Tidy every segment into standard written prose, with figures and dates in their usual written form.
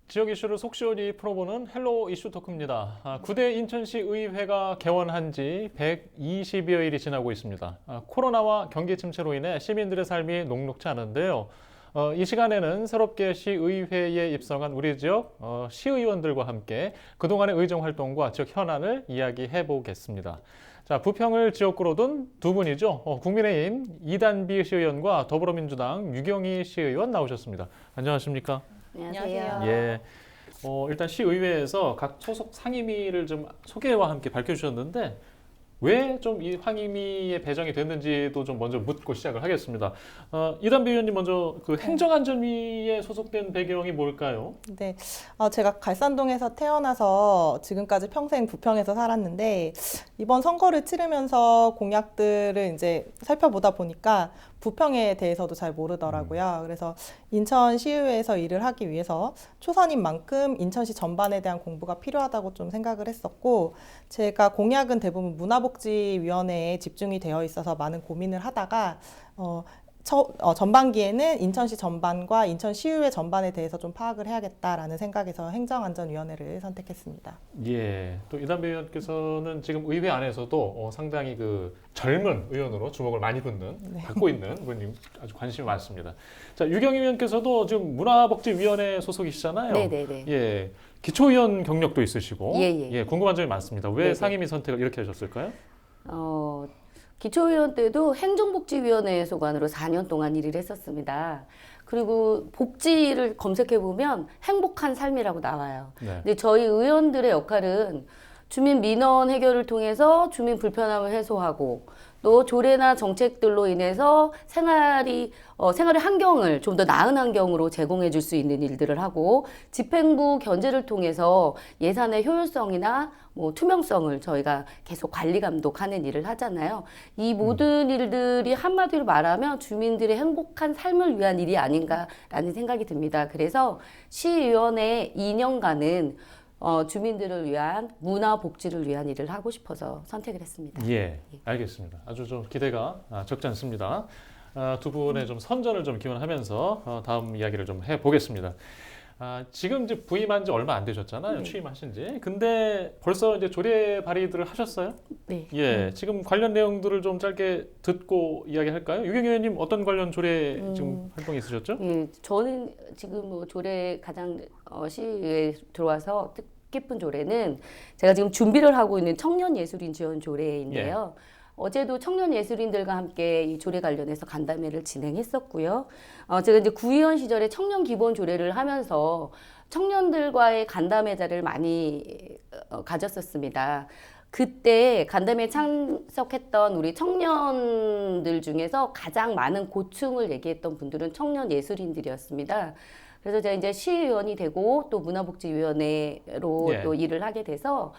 지역 이슈를 속 시원히 풀어보는 헬로 이슈 토크입니다. 9대 인천시 의회가 개원한 지 120여일이 지나고 있습니다. 코로나와 경기 침체로 인해 시민들의 삶이 녹록지 않은데요. 이 시간에는 새롭게 시의회에 입성한 우리 지역 시의원들과 함께 그동안의 의정 활동과 지역 현안을 이야기해 보겠습니다. 자, 부평을 지역구로 둔 두 분이죠. 국민의힘 이단비 시의원과 더불어민주당 유경희 시의원 나오셨습니다. 안녕하십니까? 안녕하세요. 예. 일단 시의회에서 각 소속 상임위를 좀 소개와 함께 밝혀주셨는데 왜 좀 이 상임위에 배정이 됐는지도 좀 먼저 묻고 시작을 하겠습니다. 이단비 의원님 먼저 그 행정안전위에 소속된 배경이 뭘까요? 네, 제가 갈산동에서 태어나서 지금까지 평생 부평에서 살았는데 이번 선거를 치르면서 공약들을 이제 살펴보다 보니까 부평에 대해서도 잘 모르더라고요. 그래서 인천시의회에서 일을 하기 위해서 초선인 만큼 인천시 전반에 대한 공부가 필요하다고 좀 생각을 했었고, 제가 공약은 대부분 문화복지위원회에 집중이 되어 있어서 많은 고민을 하다가 전반기에는 인천시 전반과 인천시의회 전반에 대해서 좀 파악을 해야겠다라는 생각에서 행정안전위원회를 선택했습니다. 예. 또 이단비 의원께서는 지금 의회 안에서도 상당히 그 젊은 의원으로 주목을 많이 받고 있는 분이 아주 관심이 많습니다. 자, 유경희 의원께서도 지금 문화복지위원회 소속이시잖아요. 네네네. 예. 기초의원 경력도 있으시고, 예. 궁금한 점이 많습니다. 왜 네네. 상임위 선택을 이렇게 하셨을까요? 기초의원 때도 행정복지위원회 소관으로 4년 동안 일을 했었습니다. 그리고 복지를 검색해보면 행복한 삶이라고 나와요. 네. 근데 저희 의원들의 역할은 주민 민원 해결을 통해서 주민 불편함을 해소하고 또 조례나 정책들로 인해서 생활의 환경을 좀 더 나은 환경으로 제공해 줄 수 있는 일들을 하고 집행부 견제를 통해서 예산의 효율성이나 투명성을 저희가 계속 관리 감독하는 일을 하잖아요. 이 모든 일들이 한마디로 말하면 주민들의 행복한 삶을 위한 일이 아닌가라는 생각이 듭니다. 그래서 시의원의 2년간은 주민들을 위한 문화 복지를 위한 일을 하고 싶어서 선택을 했습니다. 예, 알겠습니다. 아주 좀 기대가 적지 않습니다. 두 분의 좀 선전을 좀 기원하면서 다음 이야기를 좀 해보겠습니다. 지금 이제 부임한 지 얼마 안 되셨잖아요. 네. 취임하신 지. 근데 벌써 이제 조례 발의들을 하셨어요? 네. 예, 지금 관련 내용들을 좀 짧게 듣고 이야기할까요? 유경희 의원님 어떤 관련 조례 지금 활동이 있으셨죠? 예, 저는 지금 조례 가장 시의회에 들어와서 뜻깊은 조례는 제가 지금 준비를 하고 있는 청년예술인 지원 조례인데요. 어제도 청년 예술인들과 함께 이 조례 관련해서 간담회를 진행했었고요. 제가 이제 구의원 시절에 청년 기본 조례를 하면서 청년들과의 간담회자를 많이 가졌었습니다. 그때 간담회에 참석했던 우리 청년들 중에서 가장 많은 고충을 얘기했던 분들은 청년 예술인들이었습니다. 그래서 제가 이제 시의원이 되고 또 문화복지위원회로 예. 또 일을 하게 돼서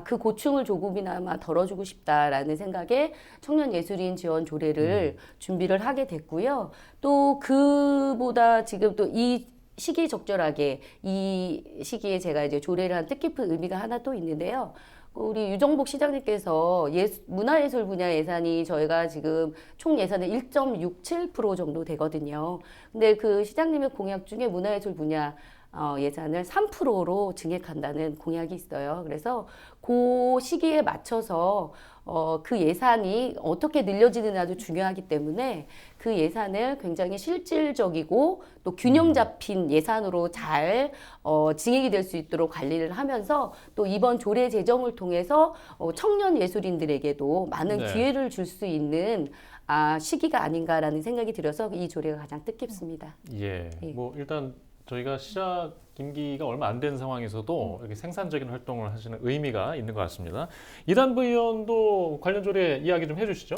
그 고충을 조금이나마 덜어주고 싶다라는 생각에 청년예술인 지원 조례를 준비를 하게 됐고요. 또 그보다 지금 또 이 시기적절하게 이 시기에 제가 이제 조례를 한 뜻깊은 의미가 하나 또 있는데요. 우리 유정복 시장님께서 문화예술 분야 예산이 저희가 지금 총 예산의 1.67% 정도 되거든요. 근데 그 시장님의 공약 중에 문화예술 분야 예산을 3%로 증액한다는 공약이 있어요. 그래서 그 시기에 맞춰서 그 예산이 어떻게 늘려지느냐도 중요하기 때문에 그 예산을 굉장히 실질적이고 또 균형 잡힌 예산으로 잘 증액이 될 수 있도록 관리를 하면서 또 이번 조례 제정을 통해서 청년 예술인들에게도 많은 네. 기회를 줄 수 있는 시기가 아닌가라는 생각이 들어서 이 조례가 가장 뜻깊습니다. 예. 예. 뭐 일단 저희가 시작 임기가 얼마 안 된 상황에서도 이렇게 생산적인 활동을 하시는 의미가 있는 것 같습니다. 이단부 의원도 관련 조례 이야기 좀 해주시죠.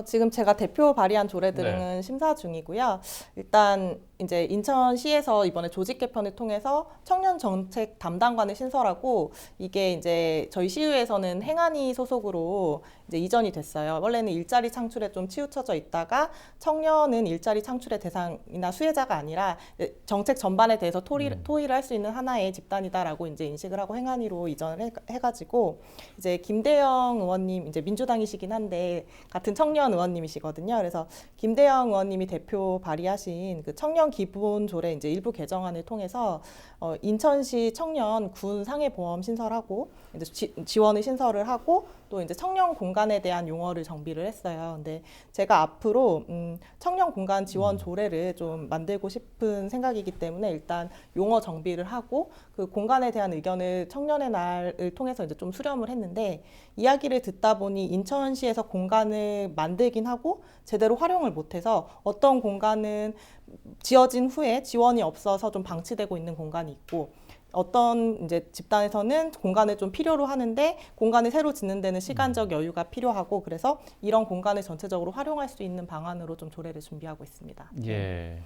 지금 제가 대표 발의한 조례들은 심사 중이고요. 일단 이제 인천시에서 이번에 조직 개편을 통해서 청년 정책 담당관을 신설하고 이게 이제 저희 시의회에서는 행안위 소속으로 이제 이전이 됐어요. 원래는 일자리 창출에 좀 치우쳐져 있다가 청년은 일자리 창출의 대상이나 수혜자가 아니라 정책 전반에 대해서 토의를 할 수 있는 하나의 집단이다라고 이제 인식을 하고 행안위로 이전을 해가지고 이제 김대영 의원님 이제 민주당이시긴 한데 같은 청년 의원님이시거든요. 그래서 김대영 의원님이 대표 발의하신 그 청년 기본조례 이제 일부 개정안을 통해서 인천시 청년 군 상해보험 신설하고 이제 지원을 신설을 하고 또 이제 청년 공간에 대한 용어를 정비를 했어요. 근데 제가 앞으로 청년 공간 지원 조례를 좀 만들고 싶은 생각이기 때문에 일단 용어 정비를 하고 그 공간에 대한 의견을 청년의 날을 통해서 이제 좀 수렴을 했는데 이야기를 듣다 보니 인천시에서 공간을 만들긴 하고 제대로 활용을 못해서 어떤 공간은 지어진 후에 지원이 없어서 좀 방치되고 있는 공간이 있고 어떤 이제 집단에서는 공간을 좀 필요로 하는데 공간을 새로 짓는 데는 시간적 여유가 필요하고 그래서 이런 공간을 전체적으로 활용할 수 있는 방안으로 좀 조례를 준비하고 있습니다. 예.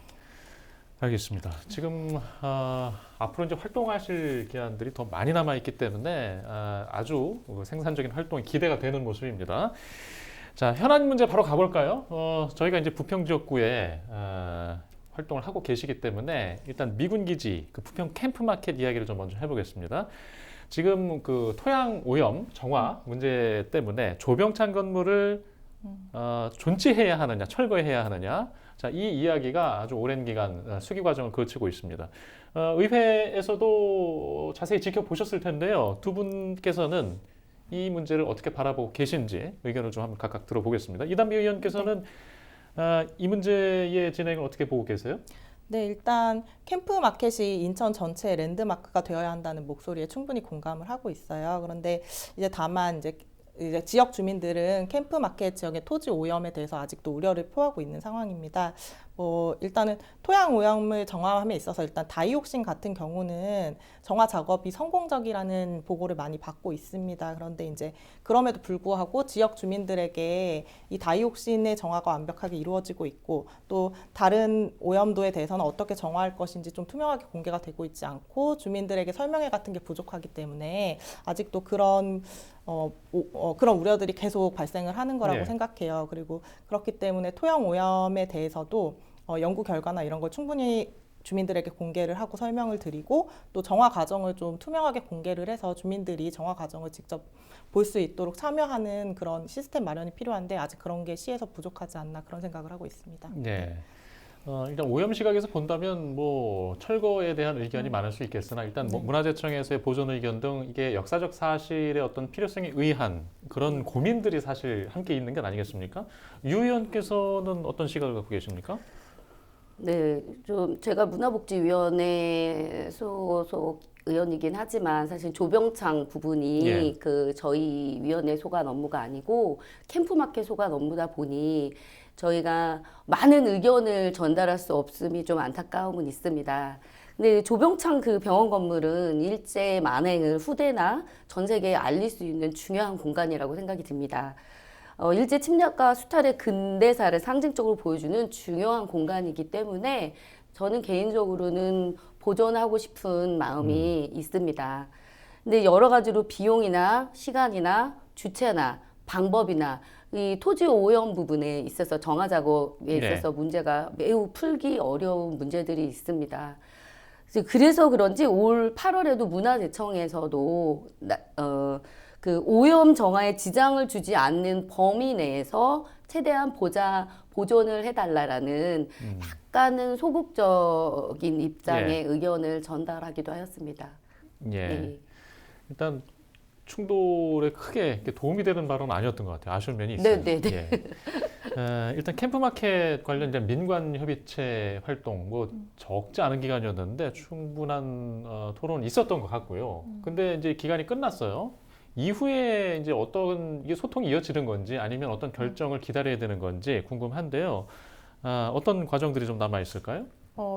알겠습니다. 지금 앞으로 이제 활동하실 기한들이 더 많이 남아 있기 때문에 아주 생산적인 활동이 기대가 되는 모습입니다. 자, 현안 문제 바로 가볼까요? 저희가 이제 부평 지역구에 활동을 하고 계시기 때문에 일단 미군 기지 그 부평 캠프마켓 이야기를 좀 먼저 해보겠습니다. 지금 그 토양 오염 정화 문제 때문에 조병창 건물을 존치해야 하느냐, 철거해야 하느냐. 자, 이 이야기가 아주 오랜 기간 수기 과정을 거치고 있습니다. 의회에서도 자세히 지켜보셨을 텐데요. 두 분께서는 이 문제를 어떻게 바라보고 계신지 의견을 좀 한번 각각 들어보겠습니다. 이단비 의원께서는 이 문제의 진행을 어떻게 보고 계세요? 네, 일단 캠프 마켓이 인천 전체의 랜드마크가 되어야 한다는 목소리에 충분히 공감을 하고 있어요. 그런데 이제 다만 이제 지역 주민들은 캠프 마켓 지역의 토지 오염에 대해서 아직도 우려를 표하고 있는 상황입니다. 일단은 토양 오염을 정화함에 있어서 일단 다이옥신 같은 경우는 정화 작업이 성공적이라는 보고를 많이 받고 있습니다. 그런데 이제 그럼에도 불구하고 지역 주민들에게 이 다이옥신의 정화가 완벽하게 이루어지고 있고 또 다른 오염도에 대해서는 어떻게 정화할 것인지 좀 투명하게 공개가 되고 있지 않고 주민들에게 설명회 같은 게 부족하기 때문에 아직도 그런 우려들이 계속 발생을 하는 거라고 네. 생각해요. 그리고 그렇기 때문에 토양 오염에 대해서도 연구 결과나 이런 걸 충분히 주민들에게 공개를 하고 설명을 드리고 또 정화 과정을 좀 투명하게 공개를 해서 주민들이 정화 과정을 직접 볼 수 있도록 참여하는 그런 시스템 마련이 필요한데 아직 그런 게 시에서 부족하지 않나 그런 생각을 하고 있습니다. 네. 일단 오염 시각에서 본다면 뭐 철거에 대한 의견이 많을 수 있겠으나 일단 뭐 문화재청에서의 보존 의견 등 이게 역사적 사실의 어떤 필요성에 의한 그런 고민들이 사실 함께 있는 게 아니겠습니까? 유 의원께서는 어떤 시각을 갖고 계십니까? 네, 좀 제가 문화복지위원회 소속 의원이긴 하지만 사실 조병창 부분이 예. 그 저희 위원회 소관 업무가 아니고 캠프마켓 소관 업무다 보니 저희가 많은 의견을 전달할 수 없음이 좀 안타까움은 있습니다. 근데 조병창 그 병원 건물은 일제 만행을 후대나 전 세계에 알릴 수 있는 중요한 공간이라고 생각이 듭니다. 일제 침략과 수탈의 근대사를 상징적으로 보여주는 중요한 공간이기 때문에 저는 개인적으로는 보존하고 싶은 마음이 있습니다. 근데 여러 가지로 비용이나 시간이나 주체나 방법이나 이 토지 오염 부분에 있어서 정화 작업에 있어서 문제가 매우 풀기 어려운 문제들이 있습니다. 그래서 그런지 올 8월에도 문화재청에서도 그 오염 정화에 지장을 주지 않는 범위 내에서 최대한 보존을 해달라라는 약간은 소극적인 입장의 의견을 전달하기도 하였습니다. 예. 네. 일단 충돌에 크게 이렇게 도움이 되는 발언은 아니었던 것 같아요. 아쉬운 면이 있어요. 네. 예. 일단 캠프마켓 관련된 민관협의체 활동 뭐 적지 않은 기간이었는데 충분한 토론이 있었던 것 같고요. 근데 이제 기간이 끝났어요. 이후에 이제 어떤 이게 소통이 이어지는 건지 아니면 어떤 결정을 기다려야 되는 건지 궁금한데요. 어떤 과정들이 좀 남아 있을까요?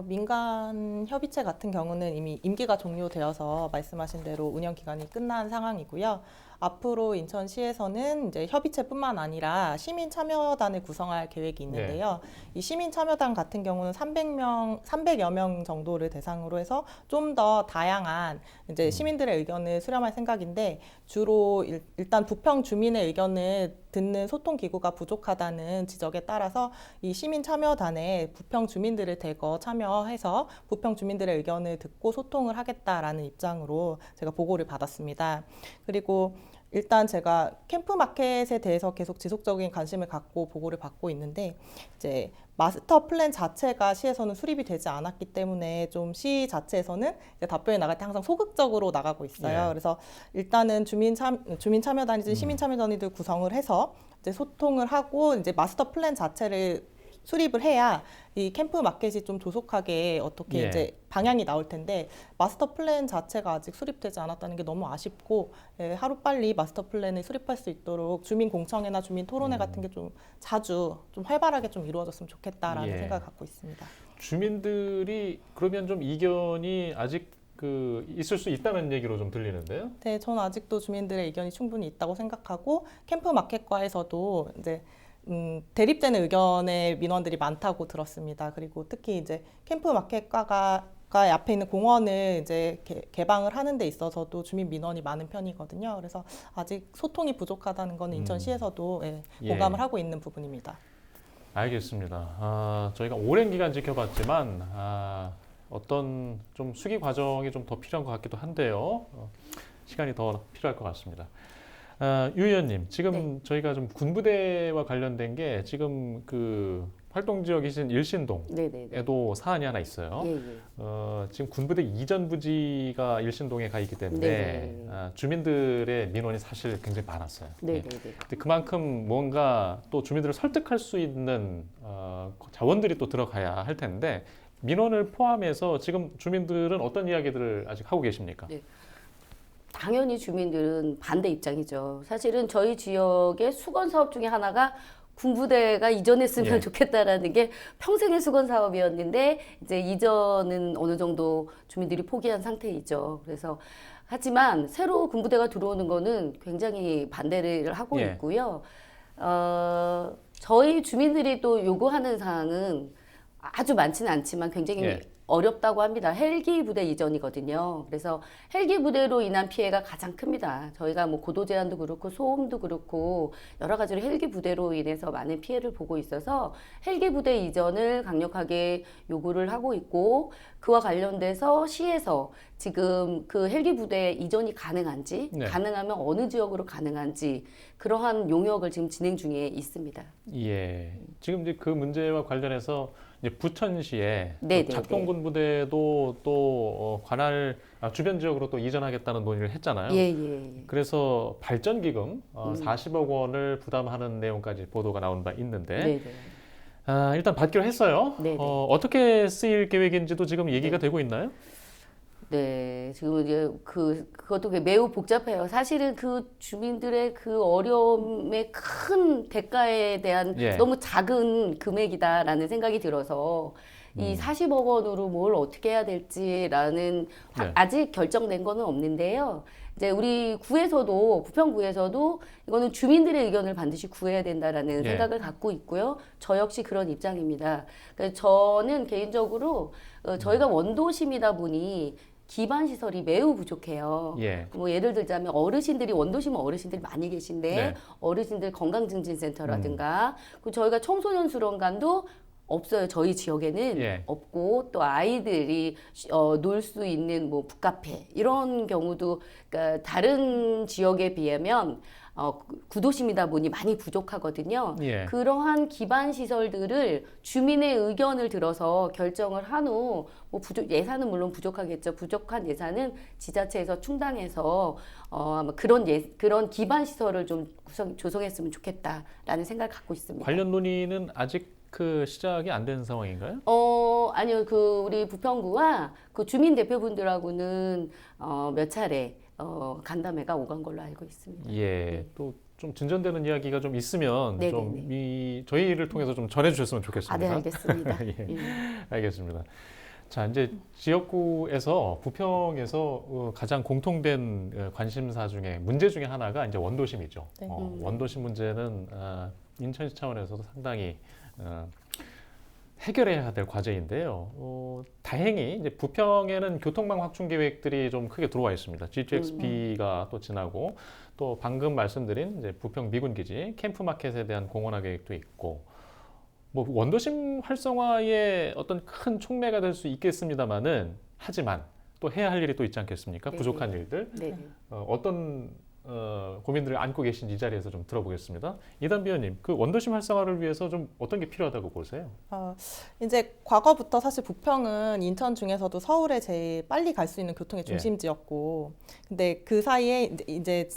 민간 협의체 같은 경우는 이미 임기가 종료되어서 말씀하신 대로 운영 기간이 끝난 상황이고요. 앞으로 인천시에서는 이제 협의체뿐만 아니라 시민 참여단을 구성할 계획이 있는데요. 이 시민 참여단 같은 경우는 300여 명 정도를 대상으로 해서 좀 더 다양한 이제 시민들의 의견을 수렴할 생각인데 주로 일단 부평 주민의 의견을 듣는 소통 기구가 부족하다는 지적에 따라서 이 시민 참여단에 부평 주민들을 대거 참여해서 부평 주민들의 의견을 듣고 소통을 하겠다라는 입장으로 제가 보고를 받았습니다. 그리고 일단 제가 캠프마켓에 대해서 계속 지속적인 관심을 갖고 보고를 받고 있는데 이제 마스터 플랜 자체가 시에서는 수립이 되지 않았기 때문에 좀 시 자체에서는 이제 답변이 나갈 때 항상 소극적으로 나가고 있어요. 예. 그래서 일단은 주민 참여단이든 시민 참여단이들 구성을 해서 이제 소통을 하고 이제 마스터 플랜 자체를 수립을 해야 이 캠프 마켓이 좀 조속하게 어떻게 예. 이제 방향이 나올 텐데 마스터 플랜 자체가 아직 수립되지 않았다는 게 너무 아쉽고 하루빨리 마스터 플랜을 수립할 수 있도록 주민 공청회나 주민 토론회 같은 게 좀 자주 좀 활발하게 좀 이루어졌으면 좋겠다라는 예. 생각을 갖고 있습니다. 주민들이 그러면 좀 이견이 아직 그 있을 수 있다는 얘기로 좀 들리는데요. 네, 저는 아직도 주민들의 의견이 충분히 있다고 생각하고 캠프 마켓과에서도 이제 대립되는 의견의 민원들이 많다고 들었습니다. 그리고 특히 이제 캠프 마켓과가 앞에 있는 공원을 이제 개방을 하는 데 있어서도 주민 민원이 많은 편이거든요. 그래서 아직 소통이 부족하다는 건 인천시에서도 예. 공감을 하고 있는 부분입니다. 알겠습니다. 저희가 오랜 기간 지켜봤지만 어떤 좀 수기 과정이 좀 더 필요한 것 같기도 한데요. 시간이 더 필요할 것 같습니다. 유 의원님, 지금 네. 저희가 좀 군부대와 관련된 게 지금 그 활동 지역이신 일신동에도 네네네. 사안이 하나 있어요. 예, 예. 지금 군부대 이전 부지가 일신동에 가 있기 때문에 네네. 주민들의 민원이 사실 굉장히 많았어요. 예. 네네네. 근데 그만큼 뭔가 또 주민들을 설득할 수 있는 자원들이 또 들어가야 할 텐데 민원을 포함해서 지금 주민들은 어떤 이야기들을 아직 하고 계십니까? 네. 당연히 주민들은 반대 입장이죠. 사실은 저희 지역의 수건 사업 중에 하나가 군부대가 이전했으면 예. 좋겠다라는 게 평생의 수건 사업이었는데 이제 이전은 어느 정도 주민들이 포기한 상태이죠. 그래서 하지만 새로 군부대가 들어오는 거는 굉장히 반대를 하고 예. 있고요. 저희 주민들이 또 요구하는 사항은 아주 많지는 않지만 굉장히 예. 어렵다고 합니다. 헬기 부대 이전이거든요. 그래서 헬기 부대로 인한 피해가 가장 큽니다. 저희가 뭐 고도 제한도 그렇고 소음도 그렇고 여러 가지로 헬기 부대로 인해서 많은 피해를 보고 있어서 헬기 부대 이전을 강력하게 요구를 하고 있고 그와 관련돼서 시에서 지금 그 헬기 부대 이전이 가능한지 네. 가능하면 어느 지역으로 가능한지 그러한 용역을 지금 진행 중에 있습니다. 예. 지금 이제 그 문제와 관련해서 이제 부천시에 네네네. 작동군부대도 또 관할 주변 지역으로 또 이전하겠다는 논의를 했잖아요. 예, 예. 그래서 발전기금 40억 원을 부담하는 내용까지 보도가 나온 바 있는데 네네. 일단 받기로 했어요. 네네. 어떻게 쓰일 계획인지도 지금 얘기가 네. 되고 있나요? 네, 지금 이제 그것도 매우 복잡해요. 사실은 그 주민들의 그 어려움의 큰 대가에 대한 예. 너무 작은 금액이다라는 생각이 들어서 이 40억 원으로 뭘 어떻게 해야 될지라는 네. 아직 결정된 거는 없는데요. 이제 우리 구에서도 부평구에서도 이거는 주민들의 의견을 반드시 구해야 된다라는 예. 생각을 갖고 있고요. 저 역시 그런 입장입니다. 그래서 저는 개인적으로 저희가 원도심이다 보니 기반 시설이 매우 부족해요. 예. 뭐 예를 들자면 어르신들이 원도심은 어르신들이 많이 계신데 네. 어르신들 건강증진센터라든가 그리고 저희가 청소년 수련관도 없어요. 저희 지역에는 예. 없고 또 아이들이 놀 수 있는 뭐 북카페 이런 경우도 그러니까 다른 지역에 비하면 구도심이다 보니 많이 부족하거든요. 예. 그러한 기반 시설들을 주민의 의견을 들어서 결정을 한 후 뭐 예산은 물론 부족하겠죠. 부족한 예산은 지자체에서 충당해서 아마 그런 기반 시설을 좀 조성했으면 좋겠다라는 생각을 갖고 있습니다. 관련 논의는 아직 그 시작이 안 된 상황인가요? 아니요. 우리 부평구와 그 주민 대표분들하고는 몇 차례 간담회가 오간 걸로 알고 있습니다. 예. 또 좀 진전되는 이야기가 좀 있으면 네네네. 좀 저희를 통해서 좀 전해주셨으면 좋겠습니다. 네, 알겠습니다. 예. 예. 알겠습니다. 자, 이제 지역구에서 부평에서 가장 공통된 관심사 중에 문제 중에 하나가 이제 원도심이죠. 네. 원도심 문제는 인천시 차원에서도 상당히 해결해야 될 과제인데요. 다행히 이제 부평에는 교통망 확충 계획들이 좀 크게 들어와 있습니다. G2XP가 또 지나고 또 방금 말씀드린 이제 부평 미군기지 캠프마켓에 대한 공원화 계획도 있고 뭐 원도심 활성화의 어떤 큰 촉매가 될 수 있겠습니다만은 하지만 또 해야 할 일이 또 있지 않겠습니까? 네네. 부족한 일들 네. 어떤 고민들을 안고 계신 이 자리에서 좀 들어보겠습니다. 이단비 의원님, 그 원도심 활성화를 위해서 좀 어떤 게 필요하다고 보세요? 이제 과거부터 사실 부평은 인천 중에서도 서울에 제일 빨리 갈 수 있는 교통의 예. 중심지였고, 근데 그 사이에 이제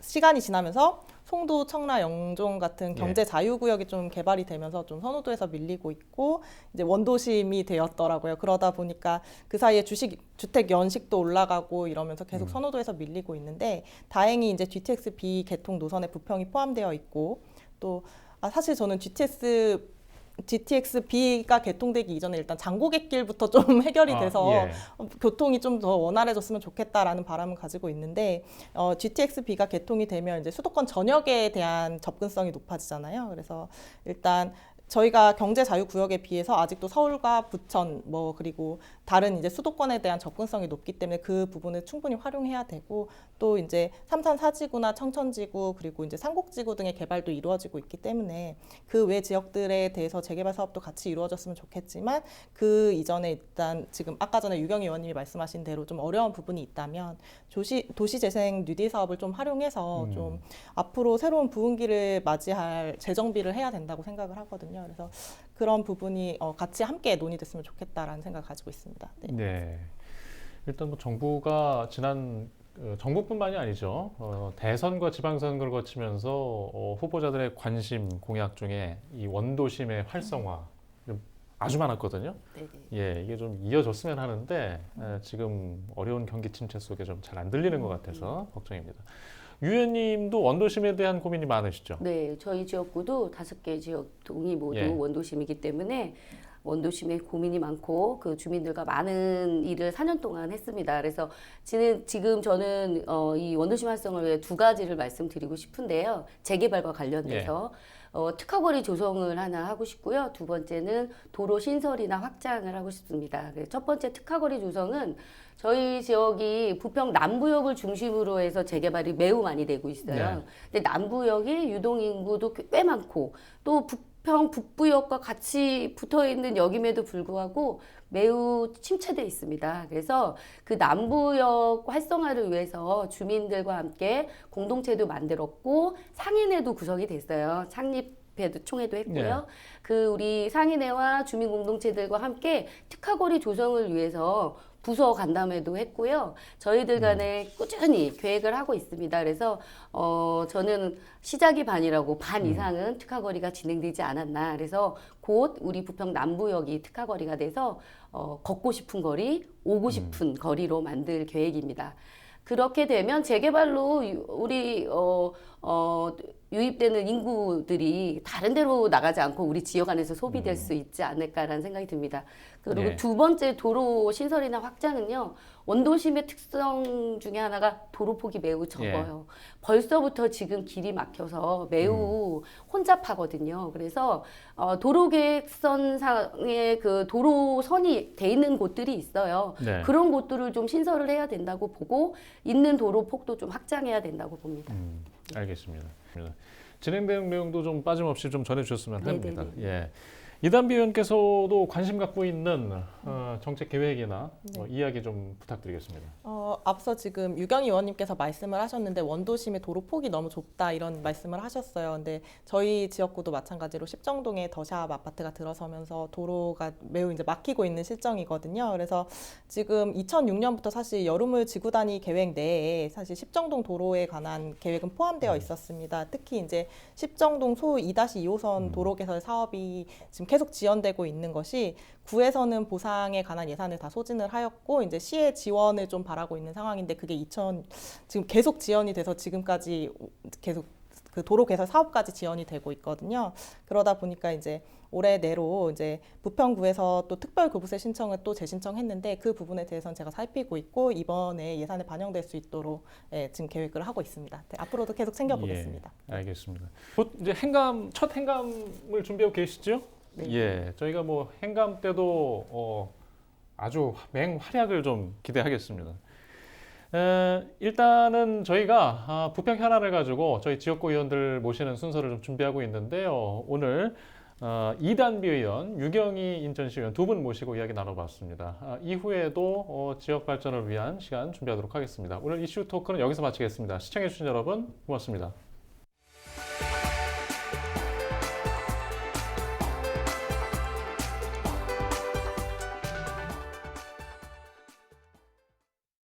시간이 지나면서 송도, 청라, 영종 같은 경제 자유구역이 좀 개발이 되면서 좀 선호도에서 밀리고 있고 이제 원도심이 되었더라고요. 그러다 보니까 그 사이에 주택 연식도 올라가고 이러면서 계속 선호도에서 밀리고 있는데 다행히 이제 GTX-B 개통 노선에 부평이 포함되어 있고 또 사실 저는 GTX-B가 개통되기 이전에 일단 장고객길부터 좀 해결이 돼서 예. 교통이 좀 더 원활해졌으면 좋겠다라는 바람을 가지고 있는데 GTX-B가 개통이 되면 이제 수도권 전역에 대한 접근성이 높아지잖아요. 그래서 일단 저희가 경제 자유 구역에 비해서 아직도 서울과 부천 그리고 다른 이제 수도권에 대한 접근성이 높기 때문에 그 부분을 충분히 활용해야 되고 또 이제 삼산 사지구나 청천지구 그리고 이제 삼곡지구 등의 개발도 이루어지고 있기 때문에 그 외 지역들에 대해서 재개발 사업도 같이 이루어졌으면 좋겠지만 그 이전에 일단 지금 아까 전에 유경희 의원님이 말씀하신 대로 좀 어려운 부분이 있다면 도시재생 뉴딜 사업을 좀 활용해서 좀 앞으로 새로운 부흥기를 맞이할 재정비를 해야 된다고 생각을 하거든요. 그래서 그런 부분이 같이 함께 논의됐으면 좋겠다라는 생각을 가지고 있습니다. 네. 네. 일단 뭐 정부가 지난 정부뿐만이 아니죠. 대선과 지방선거를 거치면서 후보자들의 관심 공약 중에 이 원도심의 활성화 좀 아주 많았거든요. 네네. 예, 이게 좀 이어졌으면 하는데 지금 어려운 경기 침체 속에 좀 잘 안 들리는 것 같아서 걱정입니다. 유 의원님도 원도심에 대한 고민이 많으시죠? 네, 저희 지역구도 5개 지역동이 모두 예. 원도심이기 때문에 원도심에 고민이 많고 그 주민들과 많은 일을 4년 동안 했습니다. 그래서 지금 저는 이 원도심 활성화를 위해 2가지를 말씀드리고 싶은데요. 재개발과 관련돼서 특화거리 조성을 하나 하고 싶고요. 2번째는 도로 신설이나 확장을 하고 싶습니다. 그래서 첫 번째 특화거리 조성은 저희 지역이 부평 남부역을 중심으로 해서 재개발이 매우 많이 되고 있어요. 네. 근데 남부역이 유동 인구도 꽤 많고 또 부평 북부역과 같이 붙어 있는 역임에도 불구하고 매우 침체돼 있습니다. 그래서 그 남부역 활성화를 위해서 주민들과 함께 공동체도 만들었고 상인회도 구성이 됐어요. 총회도 했고요. 그 우리 상인회와 주민 공동체들과 함께 특화거리 조성을 위해서 부서 간담회도 했고요. 저희들 간에 꾸준히 계획을 하고 있습니다. 그래서 저는 시작이 반이라고 반 이상은 특화거리가 진행되지 않았나. 그래서 곧 우리 부평 남부역이 특화거리가 돼서 걷고 싶은 거리, 오고 싶은 거리로 만들 계획입니다. 그렇게 되면 재개발로 우리 유입되는 인구들이 다른 데로 나가지 않고 우리 지역 안에서 소비될 수 있지 않을까라는 생각이 듭니다. 그리고 네. 2번째 도로 신설이나 확장은요. 원도심의 특성 중에 하나가 도로폭이 매우 적어요. 벌써부터 지금 길이 막혀서 매우 혼잡하거든요. 그래서 도로 계획선상에 그 도로선이 돼 있는 곳들이 있어요. 네. 그런 곳들을 좀 신설을 해야 된다고 보고 있는 도로폭도 좀 확장해야 된다고 봅니다. 알겠습니다. 진행되는 내용도 좀 빠짐없이 좀 전해주셨으면 합니다. 네네네. 예. 이단비 의원께서도 관심 갖고 있는 정책 계획이나 이야기 좀 부탁드리겠습니다. 앞서 지금 유경희 의원님께서 말씀을 하셨는데 원도심의 도로 폭이 너무 좁다 이런 말씀을 하셨어요. 근데 저희 지역구도 마찬가지로 십정동에 더샵 아파트가 들어서면서 도로가 매우 이제 막히고 있는 실정이거든요. 그래서 지금 2006년부터 사실 여름을 지구단위 계획 내에 사실 십정동 도로에 관한 계획은 포함되어 있었습니다. 특히 이제 십정동 소 2-2호선 도로 개설 사업이 지금 계속 지연되고 있는 것이 구에서는 보상에 관한 예산을 다 소진을 하였고 이제 시의 지원을 좀 바라고 있는 상황인데 그게 지금 계속 지연이 돼서 지금까지 계속 그 도로 개설 사업까지 지연이 되고 있거든요. 그러다 보니까 이제 올해 내로 이제 부평구에서 또 특별 교부세 신청을 또 재신청했는데 그 부분에 대해서는 제가 살피고 있고 이번에 예산에 반영될 수 있도록 지금 계획을 하고 있습니다. 네, 앞으로도 계속 챙겨보겠습니다. 예, 알겠습니다. 곧 이제 첫 행감을 준비하고 계시죠? 네. 예, 저희가 뭐 행감 때도 아주 맹활약을 좀 기대하겠습니다. 일단은 저희가 부평 현안을 가지고 저희 지역구 의원들 모시는 순서를 좀 준비하고 있는데요. 오늘 이단비 의원, 유경희 인천시 의원 두 분 모시고 이야기 나눠봤습니다. 이후에도 지역 발전을 위한 시간 준비하도록 하겠습니다. 오늘 이슈 토크는 여기서 마치겠습니다. 시청해주신 여러분 고맙습니다.